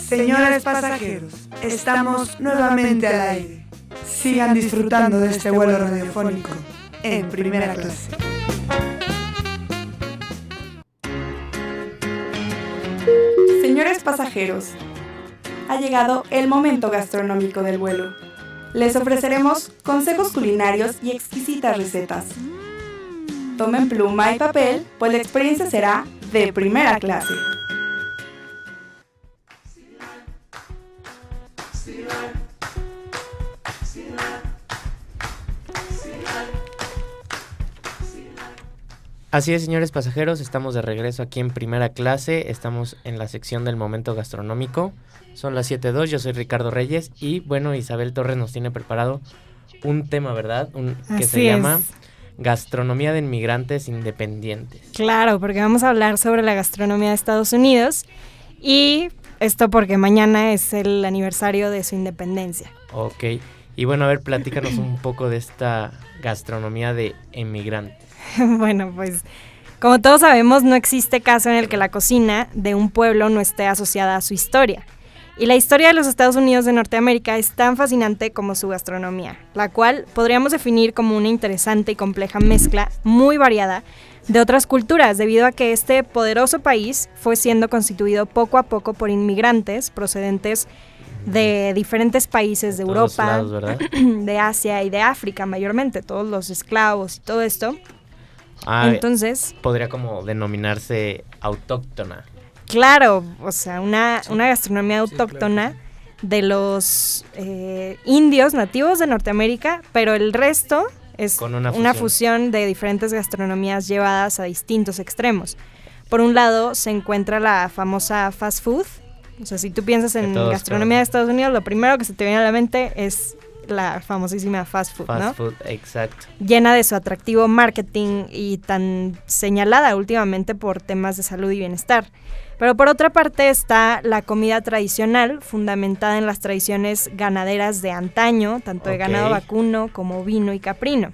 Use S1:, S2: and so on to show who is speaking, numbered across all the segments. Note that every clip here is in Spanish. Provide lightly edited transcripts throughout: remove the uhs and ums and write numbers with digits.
S1: Señores pasajeros, estamos nuevamente al aire. Sigan disfrutando de este vuelo radiofónico en primera clase.
S2: Señores pasajeros, ha llegado el momento gastronómico del vuelo. Les ofreceremos consejos culinarios y exquisitas recetas. Tomen pluma y papel, pues la experiencia será de primera clase.
S3: Así es, señores pasajeros, estamos de regreso aquí en primera clase, estamos en la sección del momento gastronómico, son las 7:02, yo soy Ricardo Reyes y bueno, Isabel Torres nos tiene preparado un tema, ¿verdad? Que se llama Gastronomía de Inmigrantes Independientes.
S4: Claro, porque vamos a hablar sobre la gastronomía de Estados Unidos y esto porque mañana es el aniversario de su independencia.
S3: Ok, y bueno, a ver, platícanos un poco de esta gastronomía de inmigrantes.
S4: Bueno, pues como todos sabemos, no existe caso en el que la cocina de un pueblo no esté asociada a su historia. Y la historia de los Estados Unidos de Norteamérica es tan fascinante como su gastronomía, la cual podríamos definir como una interesante y compleja mezcla muy variada de otras culturas, debido a que este poderoso país fue siendo constituido poco a poco por inmigrantes procedentes de diferentes países de Europa,
S3: lados, ¿verdad?
S4: De Asia y de África mayormente, todos los esclavos y todo esto. Entonces
S3: podría como denominarse autóctona.
S4: Claro, o sea, una gastronomía autóctona de los indios nativos de Norteamérica, pero el resto es
S3: con
S4: una fusión de diferentes gastronomías llevadas a distintos extremos. Por un lado se encuentra la famosa fast food, o sea, si tú piensas en gastronomía de Estados Unidos, lo primero que se te viene a la mente es la famosísima fast food, ¿no?
S3: Fast food, exacto.
S4: Llena de su atractivo marketing y tan señalada últimamente por temas de salud y bienestar. Pero por otra parte está la comida tradicional, fundamentada en las tradiciones ganaderas de antaño, tanto de ganado vacuno como ovino y caprino.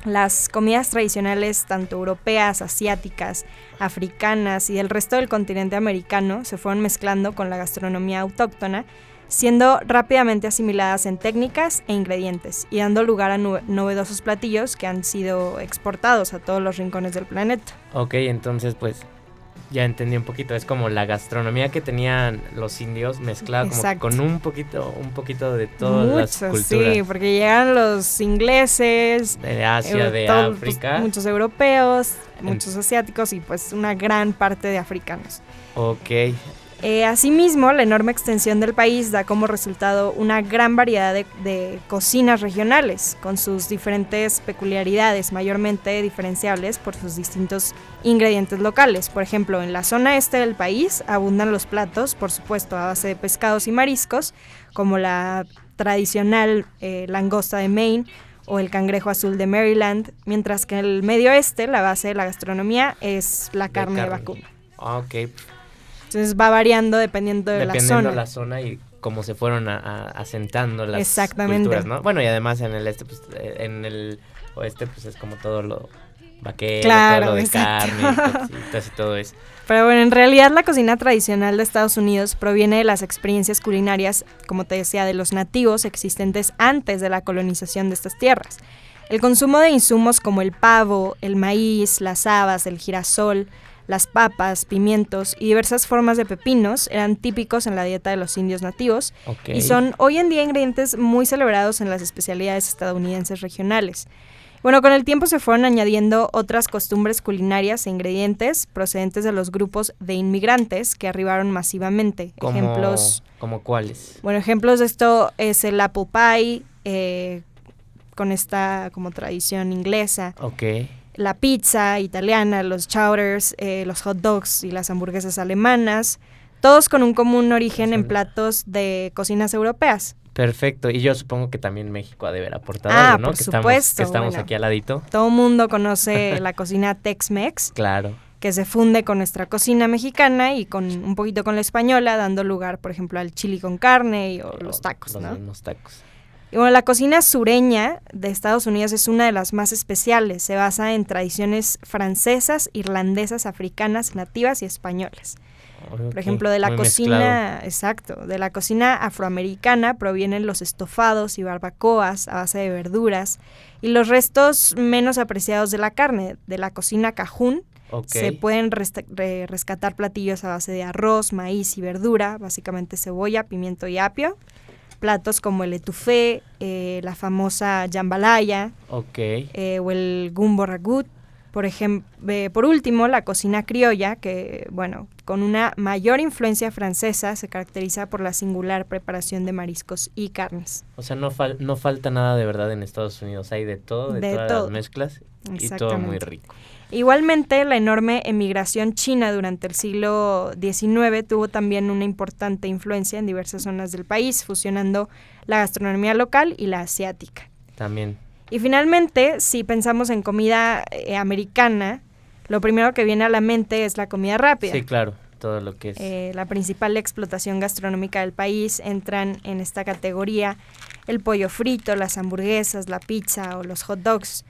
S4: Las comidas tradicionales, tanto europeas, asiáticas, africanas y del resto del continente americano, se fueron mezclando con la gastronomía autóctona, siendo rápidamente asimiladas en técnicas e ingredientes y dando lugar a novedosos platillos que han sido exportados a todos los rincones del planeta. Ok,
S3: entonces pues ya entendí un poquito, es como la gastronomía que tenían los indios mezclada como con un poquito de todas las culturas.
S4: Sí, porque llegan los ingleses,
S3: de Asia, de África,
S4: pues, muchos europeos, muchos asiáticos y pues una gran parte de africanos.
S3: Ok.
S4: Asimismo, la enorme extensión del país da como resultado una gran variedad de cocinas regionales, con sus diferentes peculiaridades, mayormente diferenciables por sus distintos ingredientes locales. Por ejemplo, en la zona este del país abundan los platos, por supuesto, a base de pescados y mariscos, como la tradicional langosta de Maine o el cangrejo azul de Maryland, mientras que en el medio oeste la base de la gastronomía es la carne de vacuno.
S3: Ok.
S4: Entonces va variando dependiendo de la zona.
S3: Dependiendo de la zona y cómo se fueron asentando las culturas, ¿no? Bueno, y además en el este, pues, en el oeste, pues es como todo lo vaquero, todo lo de carne, cositas y todo eso.
S4: Pero bueno, en realidad la cocina tradicional de Estados Unidos proviene de las experiencias culinarias, como te decía, de los nativos existentes antes de la colonización de estas tierras. El consumo de insumos como el pavo, el maíz, las habas, el girasol, las papas, pimientos y diversas formas de pepinos eran típicos en la dieta de los indios nativos y son hoy en día ingredientes muy celebrados en las especialidades estadounidenses regionales. Bueno, con el tiempo se fueron añadiendo otras costumbres culinarias e ingredientes procedentes de los grupos de inmigrantes que arribaron masivamente.
S3: ¿Como cuáles?
S4: Bueno, ejemplos de esto es el apple pie, con esta como tradición inglesa. La pizza italiana, los chowders, los hot dogs y las hamburguesas alemanas, todos con un común origen en platos de cocinas europeas.
S3: Perfecto, y yo supongo que también México ha de haber aportado algo, ¿no?
S4: Por supuesto.
S3: Que estamos aquí al ladito.
S4: Todo mundo conoce la cocina Tex-Mex.
S3: Claro.
S4: Que se funde con nuestra cocina mexicana y con un poquito con la española, dando lugar, por ejemplo, al chili con carne o los tacos, ¿no?
S3: Los tacos.
S4: Y bueno, la cocina sureña de Estados Unidos es una de las más especiales. Se basa en tradiciones francesas, irlandesas, africanas, nativas y españolas. Por ejemplo, de la
S3: muy
S4: cocina,
S3: mezclado.
S4: exacto, de la cocina afroamericana provienen los estofados y barbacoas a base de verduras y los restos menos apreciados de la carne. De la cocina cajún se pueden rescatar platillos a base de arroz, maíz y verdura, básicamente cebolla, pimiento y apio. Platos como el etouffee, la famosa jambalaya o el gumbo ragut. Por último, la cocina criolla, que, bueno, con una mayor influencia francesa, se caracteriza por la singular preparación de mariscos y carnes.
S3: O sea, no falta nada de verdad en Estados Unidos. Hay de todo, de todas las mezclas y todo muy rico.
S4: Igualmente, la enorme emigración china durante el siglo XIX tuvo también una importante influencia en diversas zonas del país, fusionando la gastronomía local y la asiática.
S3: También.
S4: Y finalmente, si pensamos en comida americana, lo primero que viene a la mente es la comida rápida.
S3: Sí, claro, todo lo que es.
S4: La principal explotación gastronómica del país entran en esta categoría el pollo frito, las hamburguesas, la pizza o los hot dogs.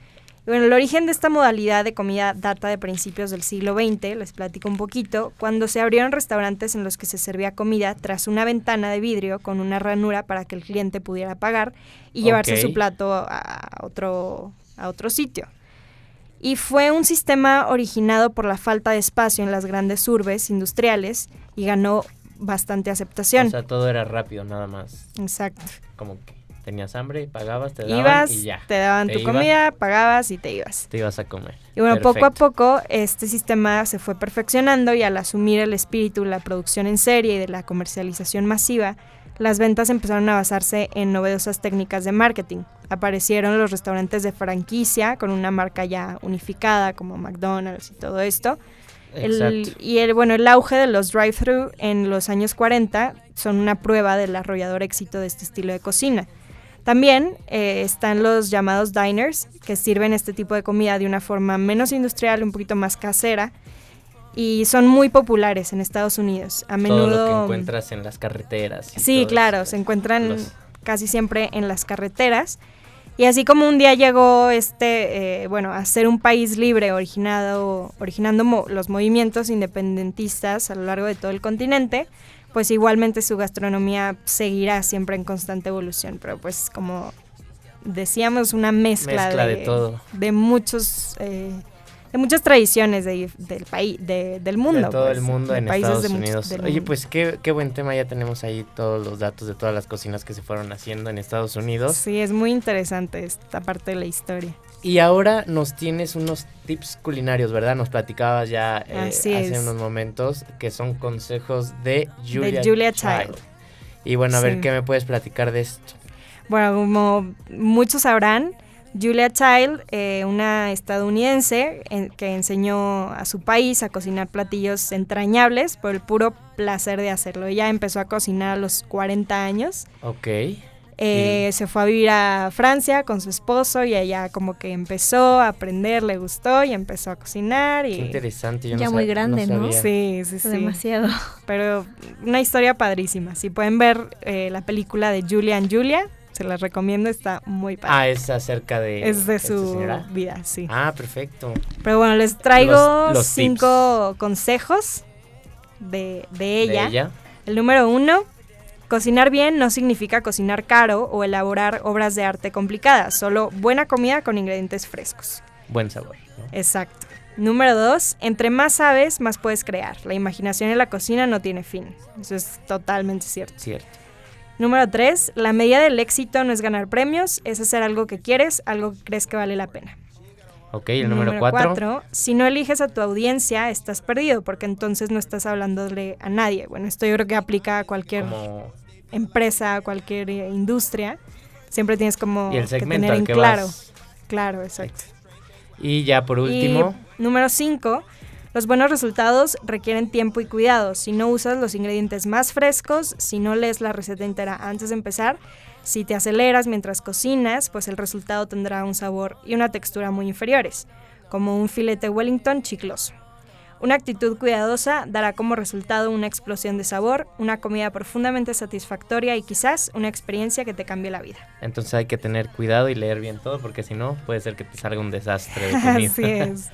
S4: Y bueno, el origen de esta modalidad de comida data de principios del siglo XX, les platico un poquito, cuando se abrieron restaurantes en los que se servía comida tras una ventana de vidrio con una ranura para que el cliente pudiera pagar y llevarse su plato a otro sitio. Y fue un sistema originado por la falta de espacio en las grandes urbes industriales y ganó bastante aceptación.
S3: O sea, todo era rápido, nada más.
S4: Exacto.
S3: Como que tenías hambre, pagabas, te daban
S4: ibas,
S3: y ya.
S4: te daban tu comida, pagabas y te ibas.
S3: Te ibas a comer.
S4: Y bueno,
S3: Perfecto.
S4: poco a poco este sistema se fue perfeccionando y al asumir el espíritu de la producción en serie y de la comercialización masiva, las ventas empezaron a basarse en novedosas técnicas de marketing. Aparecieron los restaurantes de franquicia con una marca ya unificada como McDonald's y todo esto. El auge de los drive-thru en los años 40 son una prueba del arrollador éxito de este estilo de cocina. También están los llamados diners, que sirven este tipo de comida de una forma menos industrial, un poquito más casera, y son muy populares en Estados Unidos. A menudo
S3: todo lo que encuentras en las carreteras.
S4: Sí, claro, se encuentran casi siempre en las carreteras. Y así como un día llegó a ser un país libre originando los movimientos independentistas a lo largo de todo el continente, pues igualmente su gastronomía seguirá siempre en constante evolución, pero pues como decíamos, una mezcla
S3: de todo.
S4: De muchas tradiciones del país, del mundo.
S3: De todo
S4: pues,
S3: el mundo en
S4: países
S3: Estados Unidos.
S4: del
S3: Oye,
S4: mundo.
S3: pues qué buen tema, ya tenemos ahí todos los datos de todas las cocinas que se fueron haciendo en Estados Unidos.
S4: Sí, es muy interesante esta parte de la historia.
S3: Y ahora nos tienes unos tips culinarios, ¿verdad? Nos platicabas ya hace unos momentos que son consejos de Julia Child. Y bueno, a ver, ¿qué me puedes platicar de esto?
S4: Bueno, como muchos sabrán, Julia Child, una estadounidense que enseñó a su país a cocinar platillos entrañables por el puro placer de hacerlo. Ella empezó a cocinar a los 40 años.
S3: Ok.
S4: Se fue a vivir a Francia con su esposo y ella como que empezó a aprender, le gustó y empezó a cocinar.
S3: Qué interesante. Yo
S5: ya muy grande, ¿no?
S4: Sí.
S5: Demasiado.
S4: Pero una historia padrísima. Si pueden ver la película de Julia and Julia, se las recomiendo, está muy padre.
S3: Es acerca de...
S4: Es de su vida, sí.
S3: Perfecto.
S4: Pero bueno, les traigo
S3: los
S4: 5 consejos de ella.
S3: ¿De ella?
S4: El número 1, cocinar bien no significa cocinar caro o elaborar obras de arte complicadas, solo buena comida con ingredientes frescos.
S3: Buen sabor, ¿no?
S4: Exacto. Número 2, entre más sabes, más puedes crear. La imaginación en la cocina no tiene fin. Eso es totalmente cierto. Número 3, la medida del éxito no es ganar premios, es hacer algo que quieres, algo que crees que vale la pena.
S3: Ok, el número 4,
S4: si no eliges a tu audiencia, estás perdido, porque entonces no estás hablándole a nadie. Bueno, esto yo creo que aplica a cualquier empresa, a cualquier industria. Siempre tienes como
S3: y el
S4: que
S3: segmento
S4: tener en
S3: que
S4: claro.
S3: Vas.
S4: Claro, exacto.
S3: Y ya por último...
S4: Y número 5, los buenos resultados requieren tiempo y cuidado. Si no usas los ingredientes más frescos, si no lees la receta entera antes de empezar, si te aceleras mientras cocinas, pues el resultado tendrá un sabor y una textura muy inferiores, como un filete Wellington chicloso. Una actitud cuidadosa dará como resultado una explosión de sabor, una comida profundamente satisfactoria y quizás una experiencia que te cambie la vida.
S3: Entonces hay que tener cuidado y leer bien todo, porque si no puede ser que te salga un desastre de comida.
S4: Así es.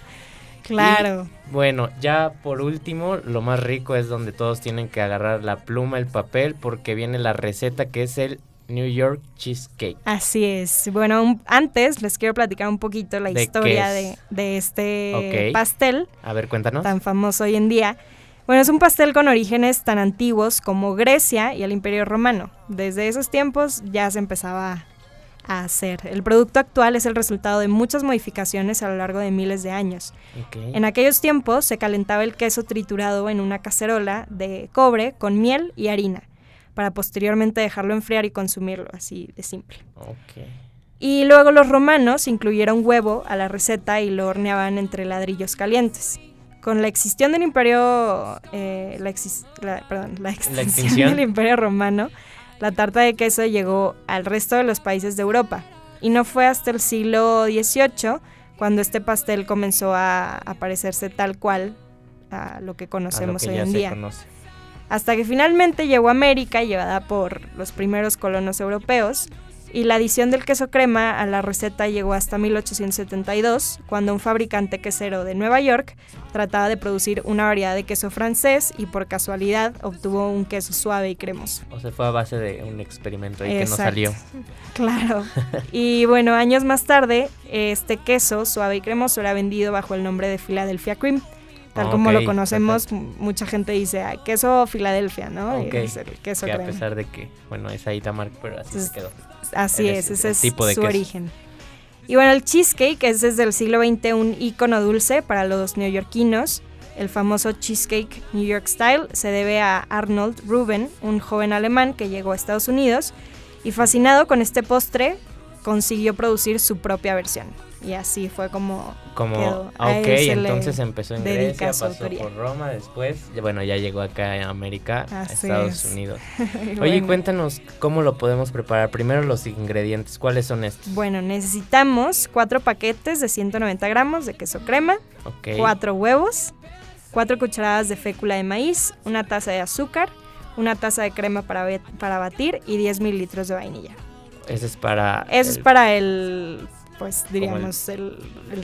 S4: Claro.
S3: Y, bueno, ya por último, lo más rico es donde todos tienen que agarrar la pluma, el papel, porque viene la receta que es el New York Cheesecake.
S4: Así es. Bueno, antes les quiero platicar un poquito la historia de este pastel.
S3: A ver, cuéntanos.
S4: Tan famoso hoy en día. Bueno, es un pastel con orígenes tan antiguos como Grecia y el Imperio Romano. Desde esos tiempos ya se empezaba a hacer. El producto actual es el resultado de muchas modificaciones a lo largo de miles de años.
S3: Okay.
S4: En aquellos tiempos se calentaba el queso triturado en una cacerola de cobre con miel y harina, para posteriormente dejarlo enfriar y consumirlo, así de simple.
S3: Okay.
S4: Y luego los romanos incluyeron huevo a la receta y lo horneaban entre ladrillos calientes. Con la extinción del imperio, la extinción del imperio romano, la tarta de queso llegó al resto de los países de Europa. Y no fue hasta el siglo XVIII cuando este pastel comenzó a parecerse tal cual a lo que conocemos hoy en día. Hasta que finalmente llegó a América, llevada por los primeros colonos europeos, y la adición del queso crema a la receta llegó hasta 1872, cuando un fabricante quesero de Nueva York trataba de producir una variedad de queso francés y por casualidad obtuvo un queso suave y cremoso.
S3: O sea, fue a base de un experimento ahí que no salió.
S4: Claro. Y bueno, años más tarde, este queso suave y cremoso era vendido bajo el nombre de Philadelphia Cream. Tal como lo conocemos, mucha gente dice, queso Filadelfia, ¿no? Es el queso crema.
S3: A pesar de que, bueno, es ahí marca, pero así se quedó.
S4: Así ese es su origen. Y bueno, el cheesecake es desde el siglo XX un ícono dulce para los neoyorquinos. El famoso cheesecake New York Style se debe a Arnold Ruben, un joven alemán que llegó a Estados Unidos y fascinado con este postre, consiguió producir su propia versión. Y así fue como quedó.
S3: Entonces empezó en Grecia, pasó por Roma, después, bueno, ya llegó acá en América, a Estados Unidos. Oye, cuéntanos cómo lo podemos preparar. Primero los ingredientes, ¿cuáles son estos?
S4: Bueno, necesitamos 4 paquetes de 190 gramos de queso crema, 4 huevos, 4 cucharadas de fécula de maíz, una taza de azúcar, una taza de crema para batir y 10 mililitros de vainilla.
S3: Eso es para...
S4: pues diríamos el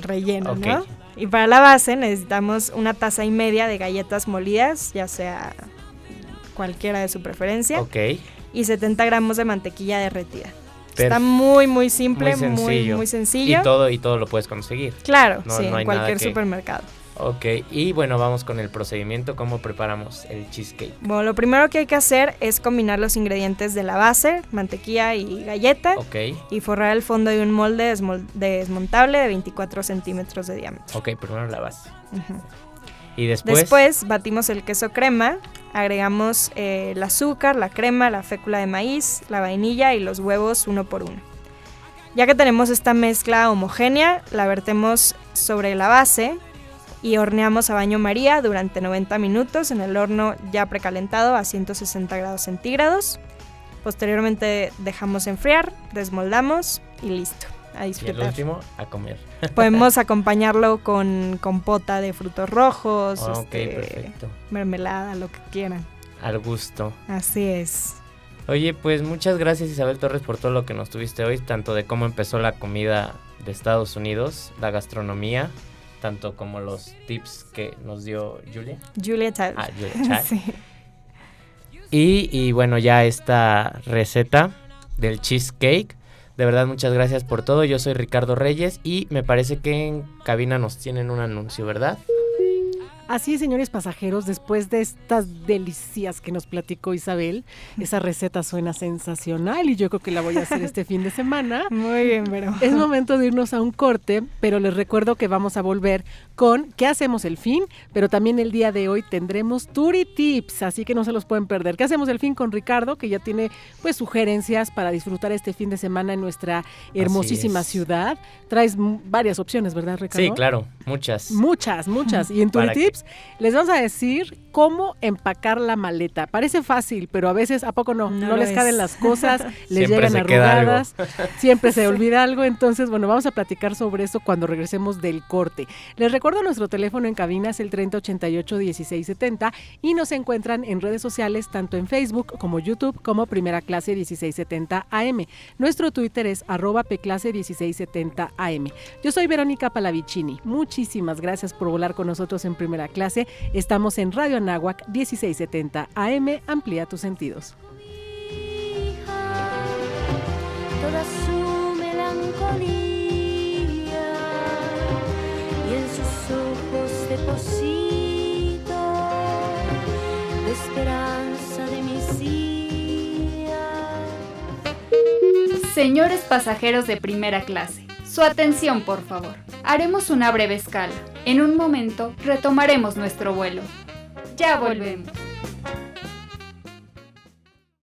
S4: relleno, ¿no? Y para la base necesitamos una taza y media de galletas molidas, ya sea cualquiera de su preferencia, y 70 gramos de mantequilla derretida. Está muy simple, muy sencillo.
S3: Y todo lo puedes conseguir.
S4: Claro, en cualquier supermercado.
S3: Y bueno, vamos con el procedimiento, ¿cómo preparamos el cheesecake?
S4: Bueno, lo primero que hay que hacer es combinar los ingredientes de la base, mantequilla y galleta, y forrar el fondo de un molde desmontable de 24 centímetros de diámetro.
S3: Primero la base.
S4: Uh-huh.
S3: Y después...
S4: Después batimos el queso crema, agregamos el azúcar, la crema, la fécula de maíz, la vainilla y los huevos uno por uno. Ya que tenemos esta mezcla homogénea, la vertemos sobre la base y horneamos a baño María durante 90 minutos en el horno ya precalentado a 160 grados centígrados. Posteriormente dejamos enfriar, desmoldamos y listo, a disfrutar.
S3: Y el último, a comer.
S4: Podemos acompañarlo con compota de frutos rojos,
S3: perfecto.
S4: Mermelada, lo que quieran.
S3: Al gusto.
S4: Así es.
S3: Oye, pues muchas gracias Isabel Torres por todo lo que nos tuviste hoy, tanto de cómo empezó la comida de Estados Unidos, la gastronomía, tanto como los tips que nos dio Julia.
S4: Julia Child.
S3: Julia Child. Sí. Y bueno, ya esta receta del cheesecake. De verdad, muchas gracias por todo. Yo soy Ricardo Reyes y me parece que en cabina nos tienen un anuncio, ¿verdad?
S5: Así es, señores pasajeros, después de estas delicias que nos platicó Isabel, esa receta suena sensacional y yo creo que la voy a hacer este fin de semana.
S4: Muy bien, pero...
S5: Es momento de irnos a un corte, pero les recuerdo que vamos a volver con ¿qué hacemos el fin? Pero también el día de hoy tendremos Turi Tips, así que no se los pueden perder. ¿Qué hacemos el fin con Ricardo? Que ya tiene pues sugerencias para disfrutar este fin de semana en nuestra hermosísima ciudad. Traes varias opciones, ¿verdad, Ricardo?
S3: Sí, claro, muchas.
S5: Muchas. ¿Y en Turi Tips? Tips. Les vamos a decir cómo empacar la maleta. Parece fácil, pero a veces, ¿a poco no? No les caben las cosas, les llegan arrugadas, siempre se olvida algo. Entonces, bueno, vamos a platicar sobre eso cuando regresemos del corte. Les recuerdo nuestro teléfono en cabina es el 3088-1670 y nos encuentran en redes sociales, tanto en Facebook como YouTube, como Primera Clase 1670 AM. Nuestro Twitter es @pclase1670 AM. Yo soy Verónica Palavicini. Muchísimas gracias por volar con nosotros en Primera Clase. Estamos en Radio Anáhuac 1670 AM. Amplía tus sentidos.
S6: Toda su melancolía y en sus ojos deposito la esperanza de mis días.
S7: Señores pasajeros de Primera Clase, su atención, por favor. Haremos una breve escala. En un momento retomaremos nuestro vuelo. Ya volvemos.